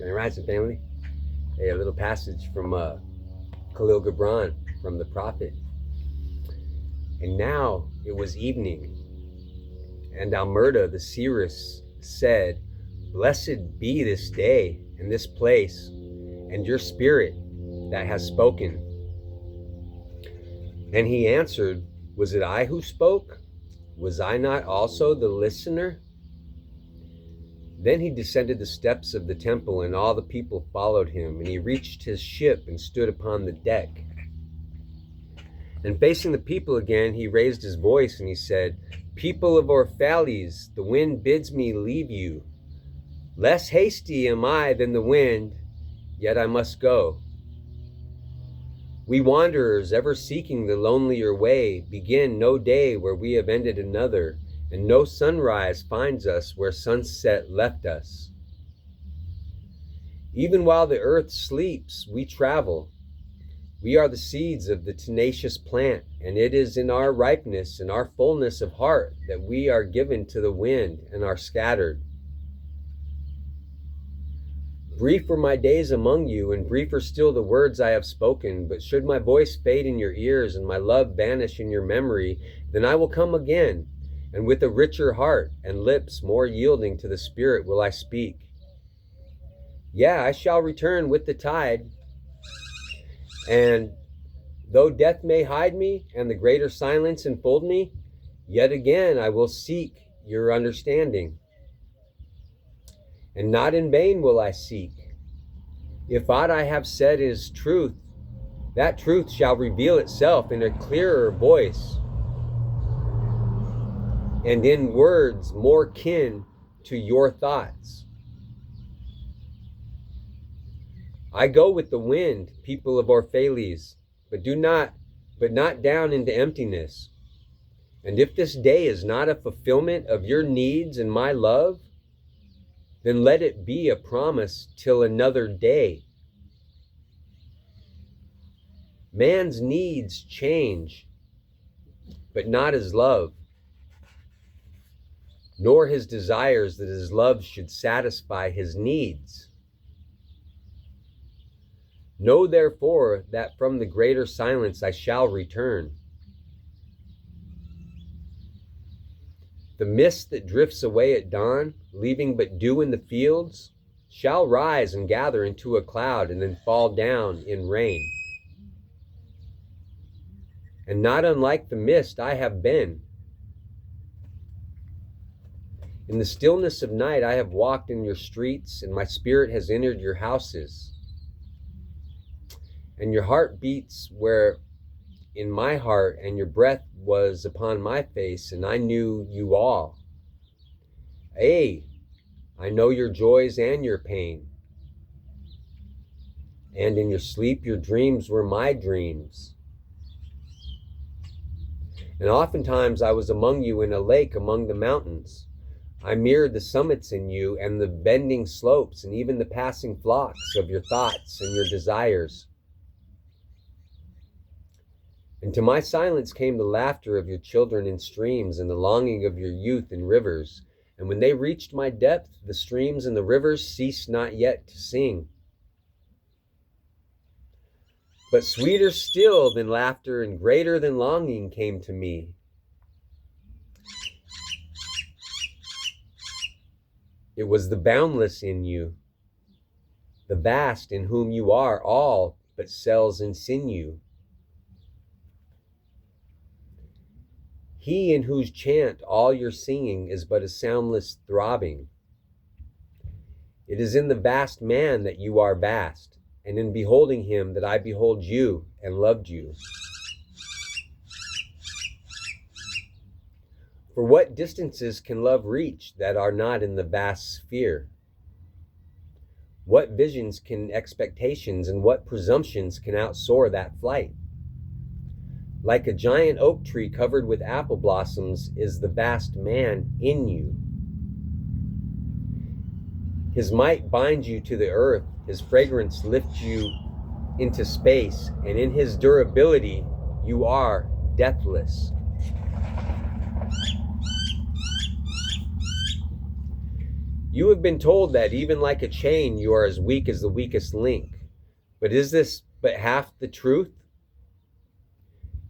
Grand Rising family. Hey, a little passage from Khalil Gibran from the Prophet. And now it was evening, and Almerta the seeress said, "Blessed be this day and this place, and your spirit that has spoken." And he answered, "Was it I who spoke? Was I not also the listener?" Then he descended the steps of the temple, and all the people followed him, and he reached his ship and stood upon the deck. And facing the people again, he raised his voice, and he said, "People of Orphales, the wind bids me leave you. Less hasty am I than the wind, yet I must go. We wanderers, ever seeking the lonelier way, begin no day where we have ended another, and no sunrise finds us where sunset left us. Even while the earth sleeps, we travel. We are the seeds of the tenacious plant, and it is in our ripeness and our fullness of heart that we are given to the wind and are scattered. Brief were my days among you, and briefer still the words I have spoken, but should my voice fade in your ears and my love vanish in your memory, then I will come again, and with a richer heart and lips more yielding to the Spirit will I speak. Yeah, I shall return with the tide, and though death may hide me and the greater silence enfold me, yet again I will seek your understanding. And not in vain will I seek. If aught I have said is truth, that truth shall reveal itself in a clearer voice and in words more kin to your thoughts. I go with the wind, people of Orphales, but not down into emptiness. And if this day is not a fulfillment of your needs and my love, then let it be a promise till another day. Man's needs change, but not his love, nor his desires that his love should satisfy his needs. Know therefore that from the greater silence I shall return. The mist that drifts away at dawn, leaving but dew in the fields, shall rise and gather into a cloud and then fall down in rain. And not unlike the mist I have been. In the stillness of night I have walked in your streets, and my spirit has entered your houses. And your heart beats where in my heart, and your breath was upon my face, and I knew you all. Ay, I know your joys and your pain. And in your sleep, your dreams were my dreams. And oftentimes I was among you in a lake among the mountains. I mirrored the summits in you and the bending slopes and even the passing flocks of your thoughts and your desires. And to my silence came the laughter of your children in streams and the longing of your youth in rivers. And when they reached my depth, the streams and the rivers ceased not yet to sing. But sweeter still than laughter and greater than longing came to me. It was the boundless in you, the vast in whom you are all but cells and sinew. He in whose chant all your singing is but a soundless throbbing. It is in the vast man that you are vast, and in beholding him that I behold you and loved you. For what distances can love reach that are not in the vast sphere? What visions can expectations and what presumptions can outsoar that flight? Like a giant oak tree covered with apple blossoms is the vast man in you. His might binds you to the earth, his fragrance lifts you into space, and in his durability you are deathless. You have been told that even like a chain, you are as weak as the weakest link. But is this but half the truth?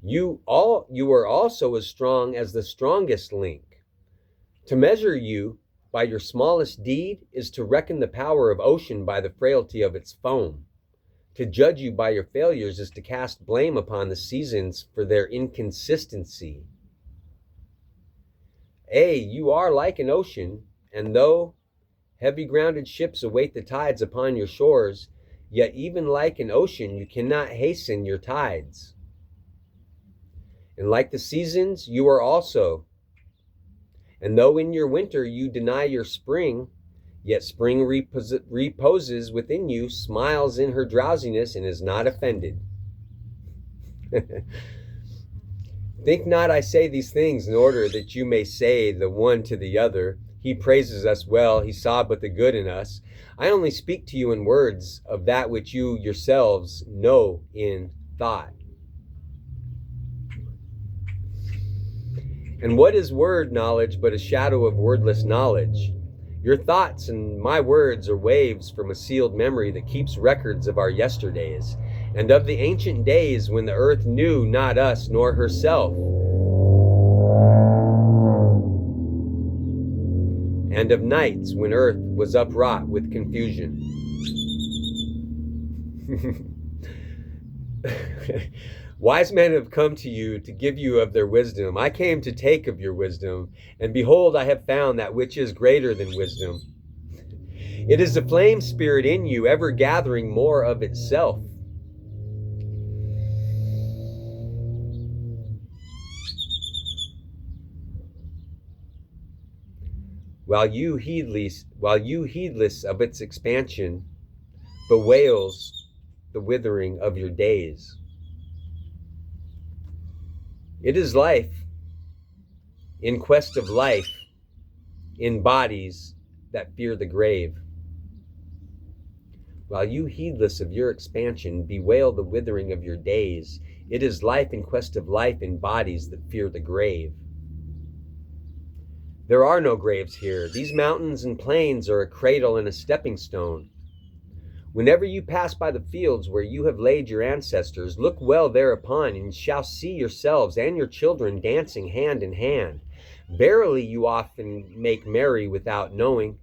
You are also as strong as the strongest link. To measure you by your smallest deed is to reckon the power of ocean by the frailty of its foam. To judge you by your failures is to cast blame upon the seasons for their inconsistency. You are like an ocean, and though heavy grounded ships await the tides upon your shores, yet even like an ocean you cannot hasten your tides. And like the seasons, you are also. And though in your winter you deny your spring, yet spring reposes within you, smiles in her drowsiness, and is not offended. Think not I say these things in order that you may say the one to the other, he praises us well, he saw but the good in us. I only speak to you in words of that which you yourselves know in thought. And what is word knowledge but a shadow of wordless knowledge? Your thoughts and my words are waves from a sealed memory that keeps records of our yesterdays, and of the ancient days when the earth knew not us nor herself, and of nights when earth was upwrought with confusion. Wise men have come to you to give you of their wisdom. I came to take of your wisdom, and behold, I have found that which is greater than wisdom. It is the flame spirit in you, ever gathering more of itself. While you heedless of its expansion, bewails the withering of your days. It is life, in quest of life, in bodies that fear the grave. While you heedless of your expansion, bewail the withering of your days. It is life in quest of life in bodies that fear the grave. There are no graves here. These mountains and plains are a cradle and a stepping stone. Whenever you pass by the fields where you have laid your ancestors, look well thereupon, and shall see yourselves and your children dancing hand in hand. Verily you often make merry without knowing.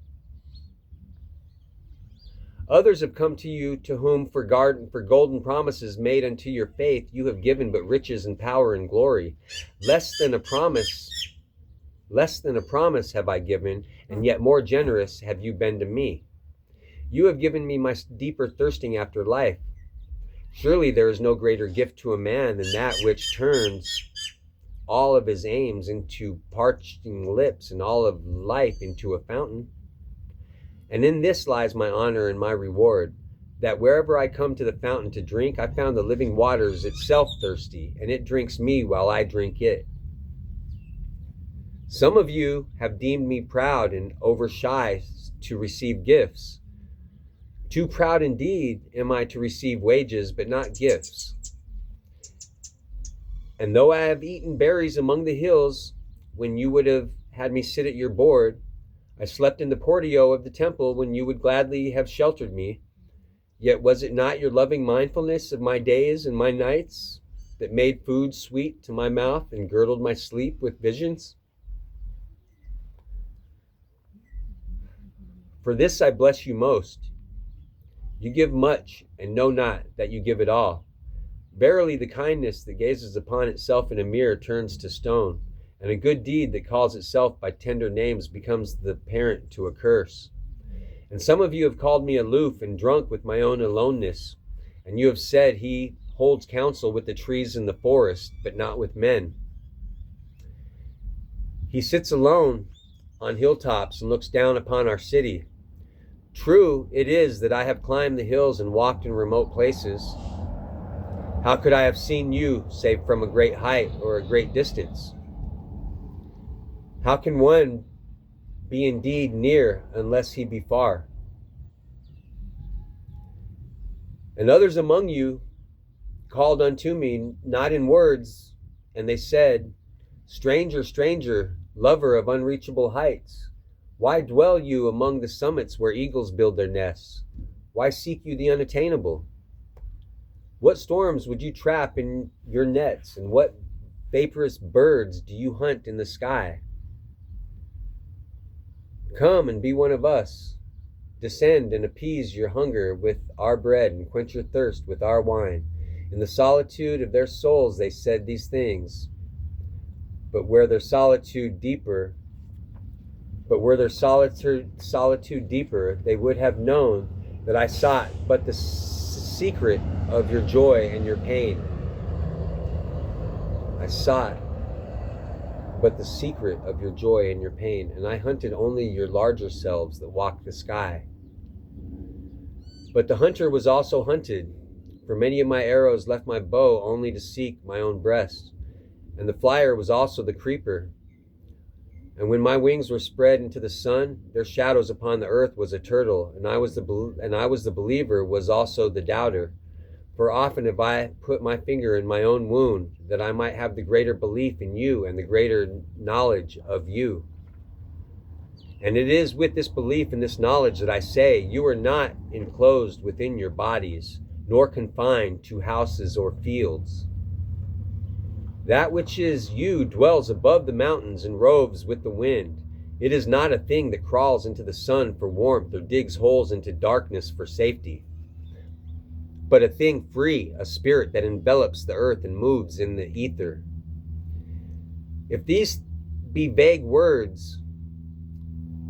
Others have come to you, to whom for golden promises made unto your faith you have given but riches and power and glory. Less than a promise have I given, and yet more generous have you been to me. You have given me my deeper thirsting after life. Surely there is no greater gift to a man than that which turns all of his aims into parching lips and all of life into a fountain. And in this lies my honor and my reward, that wherever I come to the fountain to drink, I found the living waters itself thirsty, and it drinks me while I drink it. Some of you have deemed me proud and overshy to receive gifts. Too proud indeed am I to receive wages, but not gifts. And though I have eaten berries among the hills, when you would have had me sit at your board, I slept in the portico of the temple when you would gladly have sheltered me. Yet was it not your loving mindfulness of my days and my nights that made food sweet to my mouth and girdled my sleep with visions? For this I bless you most. You give much, and know not that you give it all. Verily the kindness that gazes upon itself in a mirror turns to stone, and a good deed that calls itself by tender names becomes the parent to a curse. And some of you have called me aloof and drunk with my own aloneness, and you have said, he holds counsel with the trees in the forest, but not with men. He sits alone on hilltops and looks down upon our city. True it is that I have climbed the hills and walked in remote places. How could I have seen you save from a great height or a great distance? How can one be indeed near unless he be far? And others among you called unto me, not in words, and they said, Stranger, stranger, lover of unreachable heights, Why dwell you among the summits where eagles build their nests? Why seek you the unattainable? What storms would you trap in your nets, and what vaporous birds do you hunt in the sky? Come and be one of us. Descend and appease your hunger with our bread and quench your thirst with our wine. In the solitude of their souls they said these things, but were their solitude deeper, they would have known that I sought but the secret of your joy and your pain. I sought but the secret of your joy and your pain, and I hunted only your larger selves that walk the sky. But the hunter was also hunted, for many of my arrows left my bow only to seek my own breast, and the flyer was also the creeper. And when my wings were spread into the sun, their shadows upon the earth was a turtle, and I was the believer, was also the doubter. For often have I put my finger in my own wound, that I might have the greater belief in you and the greater knowledge of you. And it is with this belief and this knowledge that I say, you are not enclosed within your bodies, nor confined to houses or fields. That which is you dwells above the mountains and roves with the wind. It is not a thing that crawls into the sun for warmth or digs holes into darkness for safety, but a thing free, a spirit that envelops the earth and moves in the ether. If these be vague words,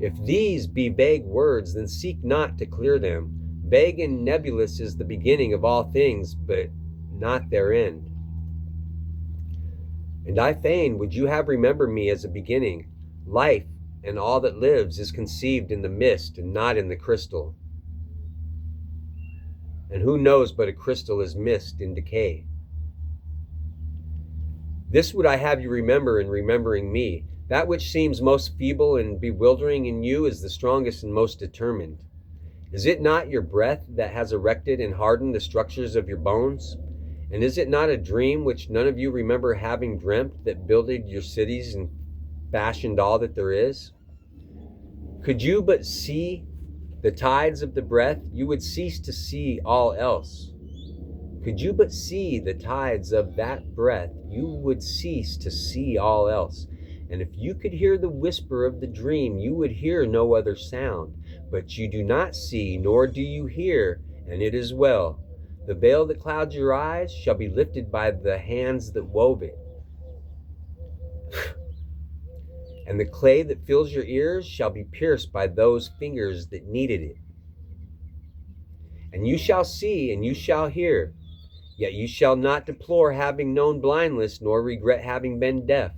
then seek not to clear them. Vague and nebulous is the beginning of all things, but not their end. And I fain would you have remembered me as a beginning. Life and all that lives is conceived in the mist and not in the crystal. And who knows but a crystal is mist in decay? This would I have you remember in remembering me. That which seems most feeble and bewildering in you is the strongest and most determined. Is it not your breath that has erected and hardened the structures of your bones? And is it not a dream which none of you remember having dreamt that builded your cities and fashioned all that there is? Could you but see the tides of the breath, you would cease to see all else. Could you but see the tides of that breath, you would cease to see all else. And if you could hear the whisper of the dream, you would hear no other sound. But you do not see, nor do you hear, and it is well. The veil that clouds your eyes shall be lifted by the hands that wove it. And the clay that fills your ears shall be pierced by those fingers that kneaded it. And you shall see, and you shall hear, yet you shall not deplore having known blindness, nor regret having been deaf.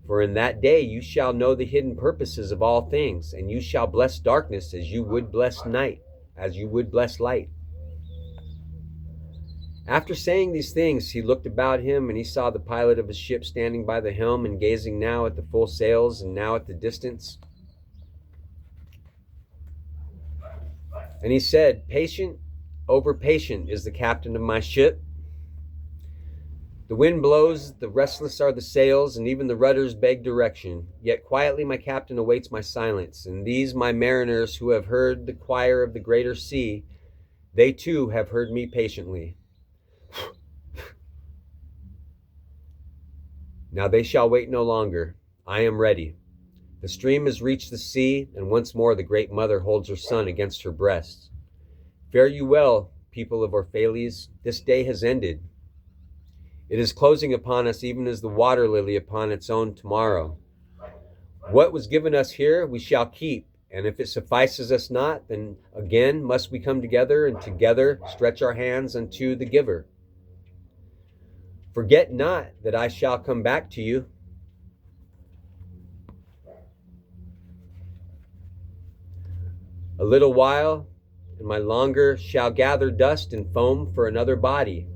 For in that day you shall know the hidden purposes of all things, and you shall bless darkness as you would bless night, as you would bless light. After saying these things, he looked about him, and he saw the pilot of his ship standing by the helm and gazing now at the full sails and now at the distance. And he said, "Patient over patient is the captain of my ship. The wind blows, the restless are the sails, and even the rudders beg direction. Yet quietly my captain awaits my silence, and these my mariners who have heard the choir of the greater sea, they too have heard me patiently. Now they shall wait no longer. I am ready. The stream has reached the sea, and once more the great mother holds her son against her breast. Fare you well, people of Orphalese. This day has ended. It is closing upon us even as the water lily upon its own tomorrow. What was given us here we shall keep, and if it suffices us not, then again must we come together, and together stretch our hands unto the giver. Forget not that I shall come back to you. A little while, and my longer shall gather dust and foam for another body.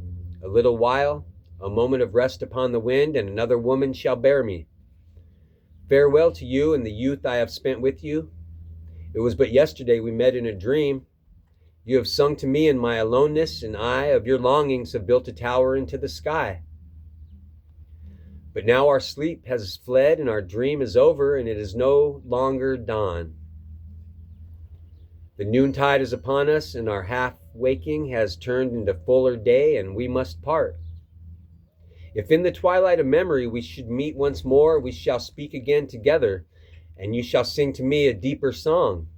A little while, a moment of rest upon the wind, and another woman shall bear me. Farewell to you and the youth I have spent with you. It was but yesterday we met in a dream. You have sung to me in my aloneness, and I of your longings have built a tower into the sky. But now our sleep has fled and our dream is over, and it is no longer dawn. The noontide is upon us, and our half waking has turned into fuller day, and we must part. If in the twilight of memory we should meet once more, we shall speak again together, and you shall sing to me a deeper song.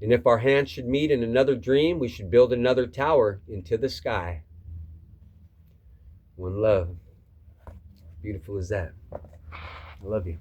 And if our hands should meet in another dream, we should build another tower into the sky. One love. Beautiful as that. I love you.